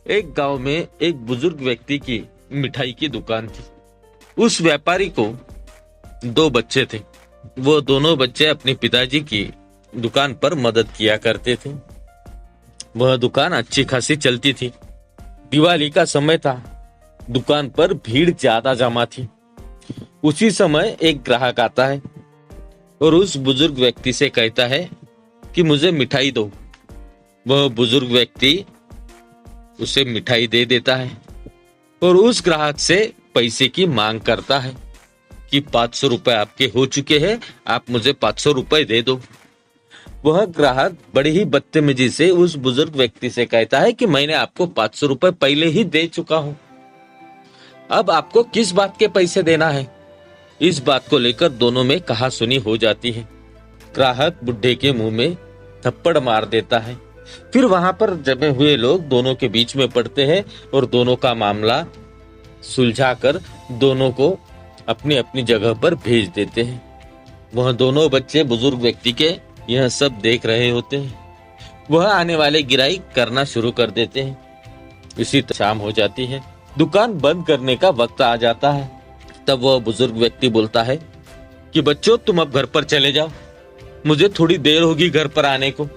एक गांव में एक बुजुर्ग व्यक्ति की मिठाई की दुकान थी। उस व्यापारी को 2 बच्चे थे। वो दोनों बच्चे अपने पिताजी की दुकान पर मदद किया करते थे। वह दुकान अच्छी खासी चलती थी। दिवाली का समय था, दुकान पर भीड़ ज्यादा जमा थी। उसी समय एक ग्राहक आता है और उस बुजुर्ग व्यक्ति से कहता है कि मुझे मिठाई दो। वह बुजुर्ग व्यक्ति उसे मिठाई दे देता है और उस ग्राहक से पैसे की मांग करता है कि 500 रुपए आपके हो चुके हैं, आप मुझे 500 रुपए दे दो। वह ग्राहक बड़ी ही बदतमीजी से उस बुजुर्ग व्यक्ति से कहता है कि मैंने आपको 500 रुपए पहले ही दे चुका हूं, अब आपको किस बात के पैसे देना है। इस बात को लेकर दोनों में कहासुनी हो जाती है। ग्राहक बुढ़े के मुंह में थप्पड़ मार देता है। फिर वहां पर जमे हुए लोग दोनों के बीच में पड़ते हैं और दोनों का मामला सुलझाकर दोनों को अपनी अपनी जगह पर भेज देते हैं। वह दोनों बच्चे बुजुर्ग व्यक्ति के यह सब देख रहे होते हैं। वह आने वाले गिराई करना शुरू कर देते हैं। इसी तरह शाम हो जाती है, दुकान बंद करने का वक्त आ जाता है। तब वह बुजुर्ग व्यक्ति बोलता है कि बच्चों, तुम अब घर पर चले जाओ, मुझे थोड़ी देर होगी घर पर आने को।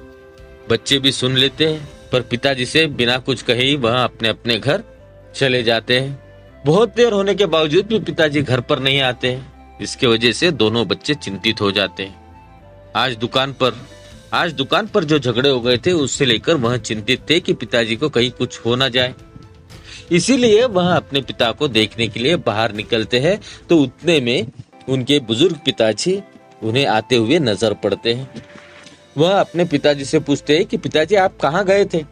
बच्चे भी सुन लेते हैं, पर पिताजी से बिना कुछ कहे ही वह अपने अपने घर चले जाते हैं। बहुत देर होने के बावजूद भी पिताजी घर पर नहीं आते हैं। इसके वजह से दोनों बच्चे चिंतित हो जाते हैं। आज दुकान पर जो झगड़े हो गए थे, उससे लेकर वह चिंतित थे कि पिताजी को कहीं कुछ हो ना जाए। इसीलिए वह अपने पिता को देखने के लिए बाहर निकलते हैं। तो उतने में उनके बुजुर्ग पिताजी उन्हें आते हुए नजर पड़ते हैं। वह अपने पिताजी से पूछते हैं कि पिताजी, आप कहाँ गए थे।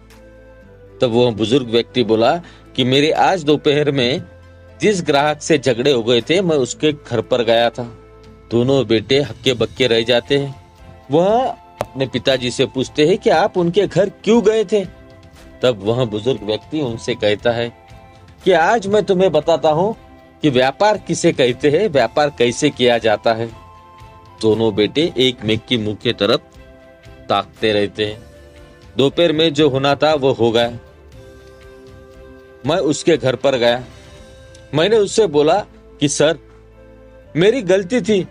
तब वह बुजुर्ग व्यक्ति बोला कि मेरे आज दोपहर में जिस ग्राहक से झगड़े हो गए थे, मैं उसके घर पर गया था। दोनों बेटे हक्के बक्के रह जाते हैं। वह अपने पिताजी से पूछते हैं कि आप उनके घर क्यों गए थे। तब वह बुजुर्ग व्यक्ति उनसे कहता है कि आज मैं तुम्हें बताता हूँ कि व्यापार किसे कहते हैं, व्यापार कैसे किया जाता है। दोनों बेटे एक मेघ की मुंह की तरफ ताकते रहते हैं। दोपहर में जो होना था वो हो गया। मैं उसके घर पर गया। मैंने उससे बोला कि सर, मेरी गलती थी।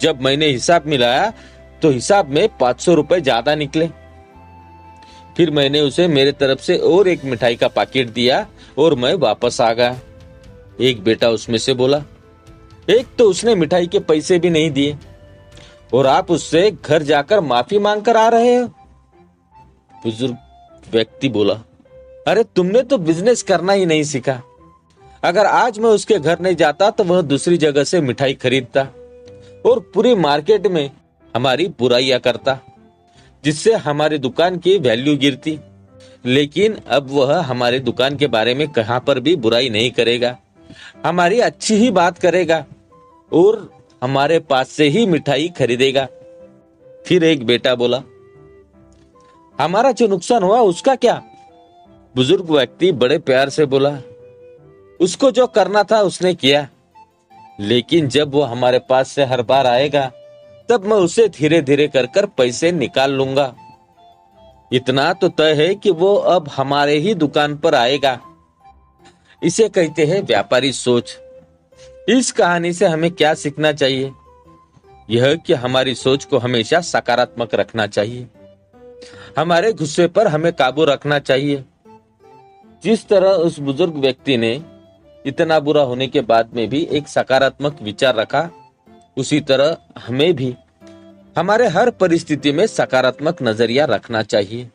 जब मैंने हिसाब मिलाया तो हिसाब में 500 रुपए ज्यादा निकले। फिर मैंने उसे मेरे तरफ से और एक मिठाई का पैकेट दिया और मैं वापस आ गया। एक बेटा उसमें से बोला, एक तो उसने मिठाई के पैसे भी नहीं दिए और आप उससे घर जाकर माफी मांग कर आ रहे हो। बुजुर्ग व्यक्ति बोला, अरे तुमने तो बिजनेस करना ही नहीं सीखा। अगर आज मैं उसके घर नहीं जाता तो वह दूसरी जगह से मिठाई खरीदता और पूरी मार्केट में हमारी बुराइयां करता, जिससे हमारी दुकान की वैल्यू गिरती। लेकिन अब वह हमारी दुकान के बारे में कहां पर भी बुराई नहीं करेगा, हमारी अच्छी ही बात करेगा और हमारे पास से ही मिठाई खरीदेगा। फिर एक बेटा बोला, हमारा जो नुकसान हुआ उसका क्या। बुजुर्ग व्यक्ति बड़े प्यार से बोला, उसको जो करना था उसने किया, लेकिन जब वो हमारे पास से हर बार आएगा तब मैं उसे धीरे धीरे कर कर पैसे निकाल लूंगा। इतना तो तय है कि वो अब हमारे ही दुकान पर आएगा। इसे कहते हैं व्यापारी सोच। इस कहानी से हमें क्या सीखना चाहिए? यह कि हमारी सोच को हमेशा सकारात्मक रखना चाहिए। हमारे गुस्से पर हमें काबू रखना चाहिए। जिस तरह उस बुजुर्ग व्यक्ति ने इतना बुरा होने के बाद में भी एक सकारात्मक विचार रखा, उसी तरह हमें भी हमारे हर परिस्थिति में सकारात्मक नजरिया रखना चाहिए।